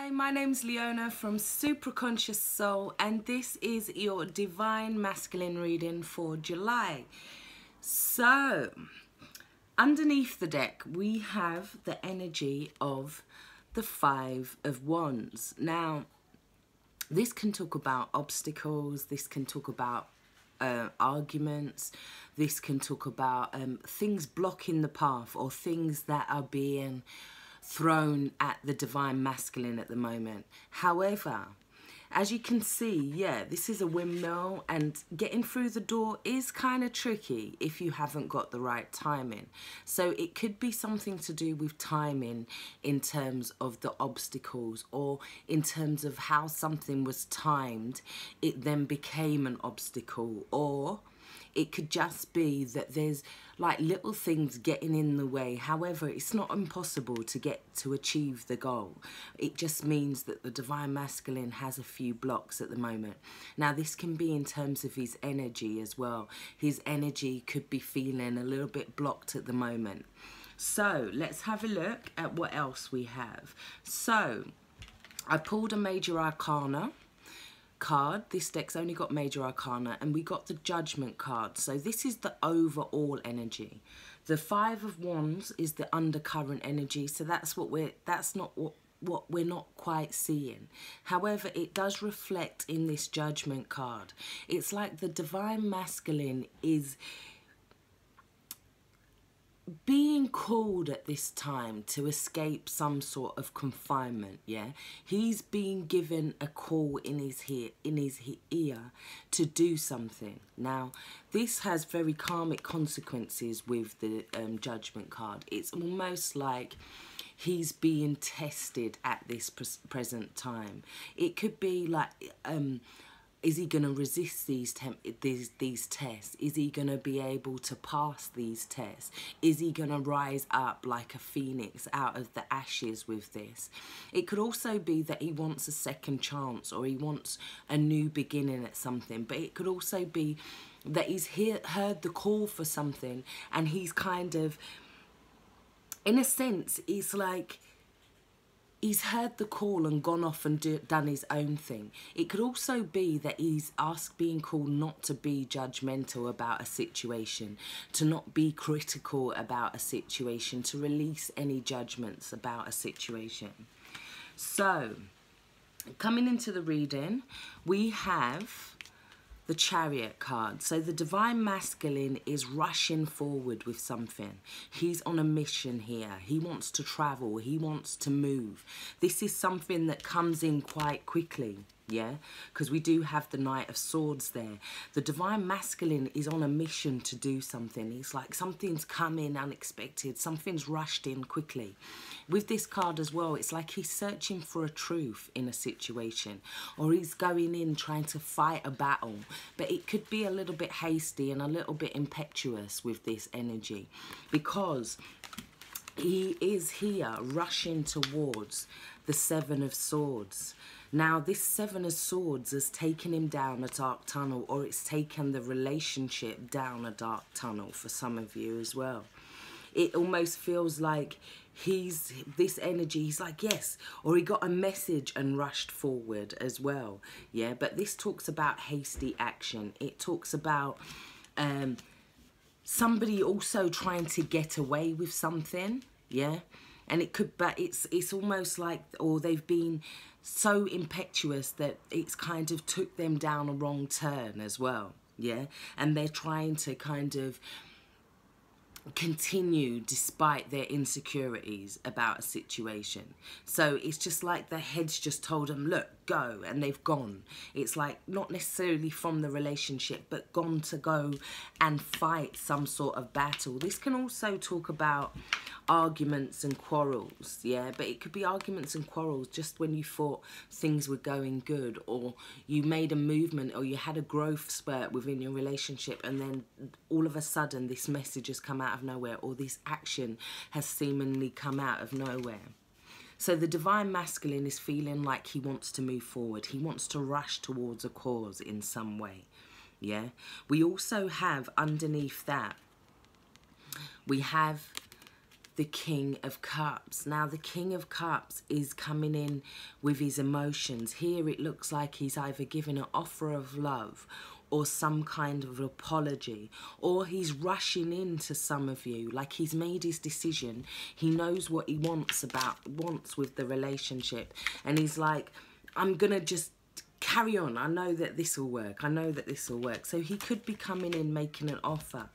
Hi, my name's Leona from Supra Conscioussoul, and this is your Divine Masculine reading for July. So, underneath the deck, we have the energy of the Five of Wands. Now, this can talk about obstacles, this can talk about arguments, this can talk about things blocking the path or things that are being thrown at the Divine Masculine at the moment. However, as you can see, yeah, this is a windmill, and getting through the door is kind of tricky if you haven't got the right timing. So it could be something to do with timing in terms of the obstacles, or in terms of how something was timed, it then became an obstacle. Or it could just be that there's like little things getting in the way. However, it's not impossible to achieve the goal. It just means that the Divine Masculine has a few blocks at the moment. Now, this can be in terms of his energy as well. His energy could be feeling a little bit blocked at the moment. So let's have a look at what else we have. So I pulled a Major Arcana card. This deck's only got Major Arcana, and we got the Judgment card. So this is the overall energy. The Five of Wands is the undercurrent energy, so that's not what we're not quite seeing. However, it does reflect in this Judgment card. It's like the Divine Masculine is being called at this time to escape some sort of confinement. Yeah, he's being given a call in his ear to do something. Now, this has very karmic consequences with the Judgment card. It's almost like he's being tested at this present time. It could be like is he going to resist these tests? Is he going to be able to pass these tests? Is he going to rise up like a phoenix out of the ashes with this? It could also be that he wants a second chance, or he wants a new beginning at something. But it could also be that he's heard the call for something, and he's kind of, in a sense, it's like he's heard the call and gone off and done his own thing. It could also be that he's being called not to be judgmental about a situation, to not be critical about a situation, to release any judgments about a situation. So, coming into the reading, we have the Chariot card. So the Divine Masculine is rushing forward with something. He's on a mission here. He wants to travel. He wants to move. This is something that comes in quite quickly. Yeah, because we do have the Knight of Swords there. The Divine Masculine is on a mission to do something. It's like something's come in unexpected. Something's rushed in quickly. With this card as well, it's like he's searching for a truth in a situation, or he's going in trying to fight a battle. But it could be a little bit hasty and a little bit impetuous with this energy, because he is here rushing towards the Seven of Swords. Now, this Seven of Swords has taken him down a dark tunnel, or it's taken the relationship down a dark tunnel for some of you as well. It almost feels like this energy, he's like, yes, or he got a message and rushed forward as well. Yeah, but this talks about hasty action. It talks about somebody also trying to get away with something. Yeah, and it could, but it's almost like, or they've been so impetuous that it's kind of took them down a wrong turn as well. Yeah, and they're trying to kind of continue despite their insecurities about a situation. So it's just like the head's just told them, look, go, and they've gone. It's like not necessarily from the relationship, but gone to go and fight some sort of battle. This can also talk about arguments and quarrels, yeah, but it could be arguments and quarrels just when you thought things were going good, or you made a movement, or you had a growth spurt within your relationship, and then all of a sudden this message has come out of nowhere, or this action has seemingly come out of nowhere. So the Divine Masculine is feeling like he wants to move forward. He wants to rush towards a cause in some way. Yeah. We also have underneath that, we have the King of Cups. Now, the King of Cups is coming in with his emotions. Here it looks like he's either giving an offer of love or some kind of apology, or he's rushing into some of you, like he's made his decision. He knows what he wants with the relationship, and he's like, I'm gonna just carry on. I know that this will work. I know that this will work. So he could be coming in making an offer.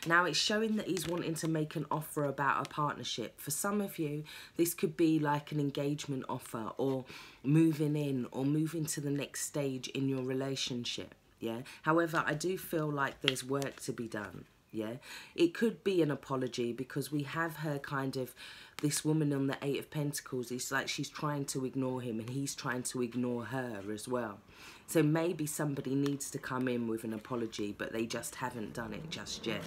Now, it's showing that he's wanting to make an offer about a partnership. For some of you, this could be like an engagement offer, or moving in, or moving to the next stage in your relationship. Yeah. However, I do feel like there's work to be done. Yeah. It could be an apology, because we have her kind of, this woman on the Eight of Pentacles. It's like she's trying to ignore him, and he's trying to ignore her as well. So maybe somebody needs to come in with an apology, but they just haven't done it just yet.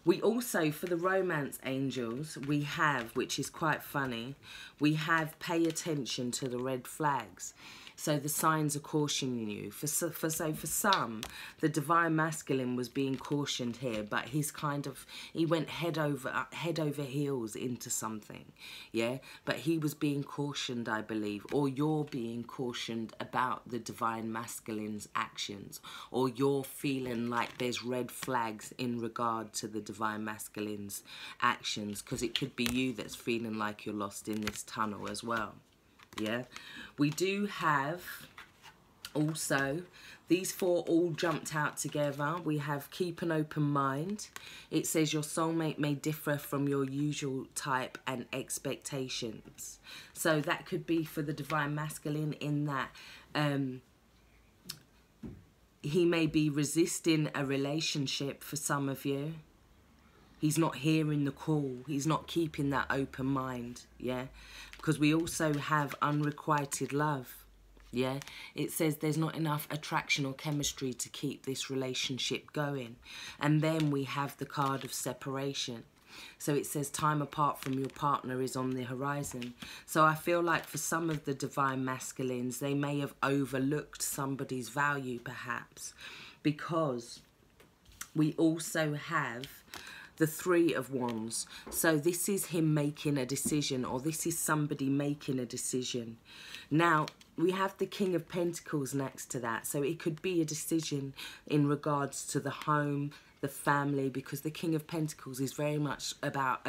We also, for the romance angels, we have, which is quite funny, we have pay attention to the red flags. So the signs are cautioning you. For some, the divine masculine was being cautioned here, but he went head over heels into something, yeah? But he was being cautioned, I believe, or you're being cautioned about the divine masculine's actions, or you're feeling like there's red flags in regard to the divine masculine's actions, because it could be you that's feeling like you're lost in this tunnel as well. Yeah, we do have also these four all jumped out together. We have keep an open mind. It says your soulmate may differ from your usual type and expectations. So that could be for the divine masculine, in that he may be resisting a relationship for some of you. He's not hearing the call. He's not keeping that open mind, yeah? Because we also have unrequited love, yeah? It says there's not enough attraction or chemistry to keep this relationship going. And then we have the card of separation. So it says time apart from your partner is on the horizon. So I feel like for some of the divine masculines, they may have overlooked somebody's value, perhaps, because we also have the Three of Wands. So this is him making a decision, or this is somebody making a decision. Now, we have the King of Pentacles next to that. So it could be a decision in regards to the home, the family, because the King of Pentacles is very much about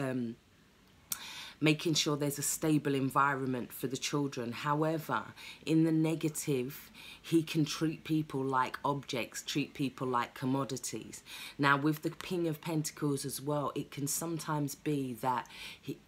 making sure there's a stable environment for the children. However, in the negative, he can treat people like objects, treat people like commodities. Now, with the King of Pentacles as well, it can sometimes be that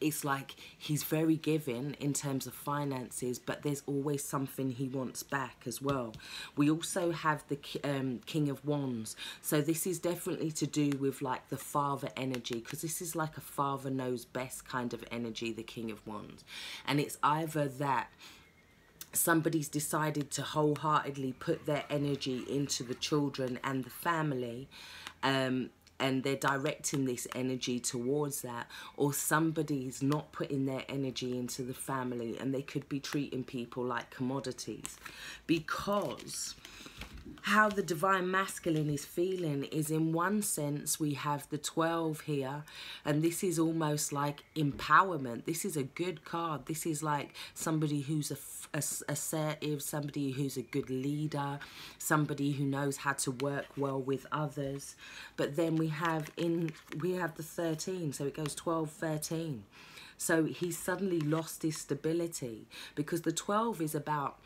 it's like he's very giving in terms of finances, but there's always something he wants back as well. We also have the King of Wands. So this is definitely to do with like the father energy, because this is like a father knows best kind of energy, the King of Wands. And it's either that somebody's decided to wholeheartedly put their energy into the children and the family, and they're directing this energy towards that, or somebody's not putting their energy into the family, and they could be treating people like commodities. Because how the divine masculine is feeling is, in one sense, we have the 12 here, and this is almost like empowerment. This is a good card. This is like somebody who's assertive, somebody who's a good leader, somebody who knows how to work well with others. But then we have the 13, so it goes 12, 13. So he's suddenly lost his stability, because the 12 is about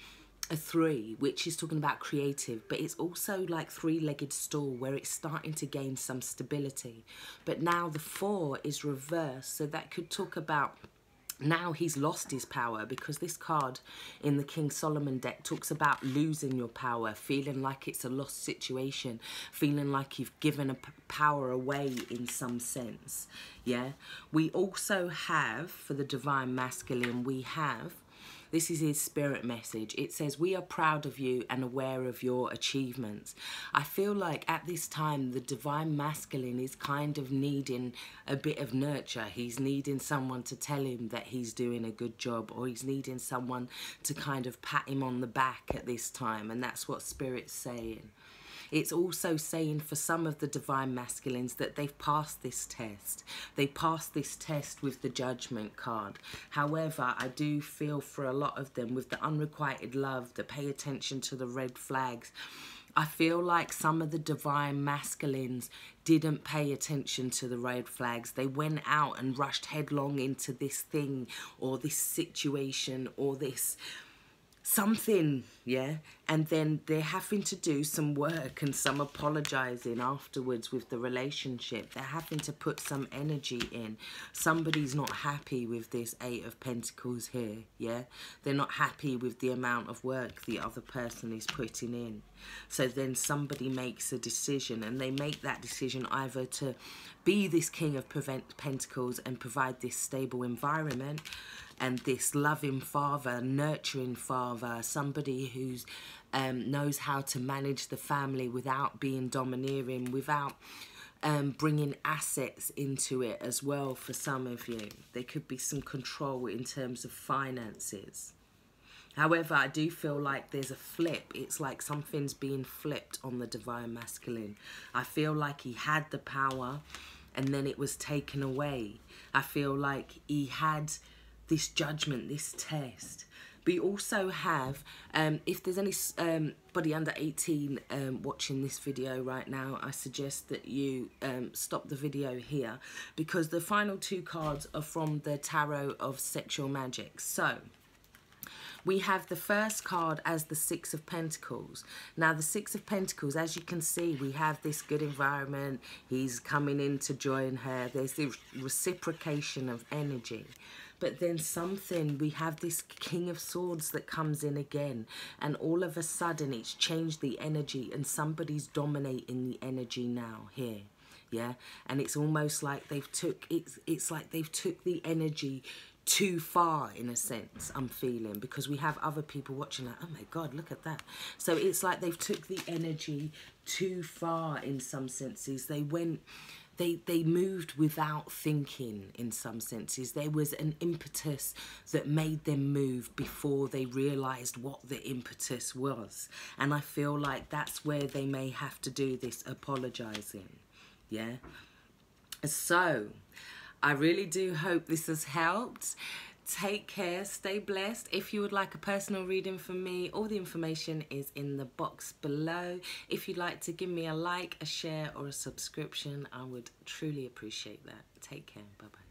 a 3, which is talking about creative, but it's also like three-legged stool, where it's starting to gain some stability. But now the 4 is reversed, so that could talk about now he's lost his power, because this card in the King Solomon deck talks about losing your power, feeling like it's a lost situation, feeling like you've given a power away in some sense. Yeah, we also have, for the divine masculine, we have, this is his spirit message. It says, we are proud of you and aware of your achievements. I feel like at this time, the divine masculine is kind of needing a bit of nurture. He's needing someone to tell him that he's doing a good job, or he's needing someone to kind of pat him on the back at this time. And that's what Spirit's saying. It's also saying for some of the divine masculines that they've passed this test. They passed this test with the Judgment card. However, I do feel for a lot of them with the unrequited love, the pay attention to the red flags, I feel like some of the divine masculines didn't pay attention to the red flags. They went out and rushed headlong into this thing or this situation or this something, yeah, and then they're having to do some work and some apologizing afterwards with the relationship. They're having to put some energy in. Somebody's not happy with this Eight of Pentacles here, yeah. They're not happy with the amount of work the other person is putting in. So then somebody makes a decision, and they make that decision either to be this King of Pentacles and provide this stable environment and this loving father, nurturing father, somebody who's knows how to manage the family without being domineering, without bringing assets into it as well. For some of you, there could be some control in terms of finances. However, I do feel like there's a flip. It's like something's being flipped on the divine masculine. I feel like he had the power and then it was taken away. I feel like he had this judgment, this test. We also have, if there's anybody under 18 watching this video right now, I suggest that you stop the video here, because the final two cards are from the Tarot of Sexual Magic. So we have the first card as the Six of Pentacles. Now, the Six of Pentacles, as you can see, we have this good environment. He's coming in to join her. There's the reciprocation of energy. But then we have this King of Swords that comes in again. And all of a sudden, it's changed the energy and somebody's dominating the energy now here. Yeah, and it's almost like they've took, it's like they've took the energy too far, in a sense, I'm feeling, because we have other people watching like, oh my God, look at that. So it's like they've took the energy too far in some senses. They went, they moved without thinking in some senses. There was an impetus that made them move before they realised what the impetus was. And I feel like that's where they may have to do this apologising, yeah? So I really do hope this has helped. Take care, stay blessed. If you would like a personal reading from me, all the information is in the box below. If you'd like to give me a like, a share or a subscription, I would truly appreciate that. Take care. Bye-bye.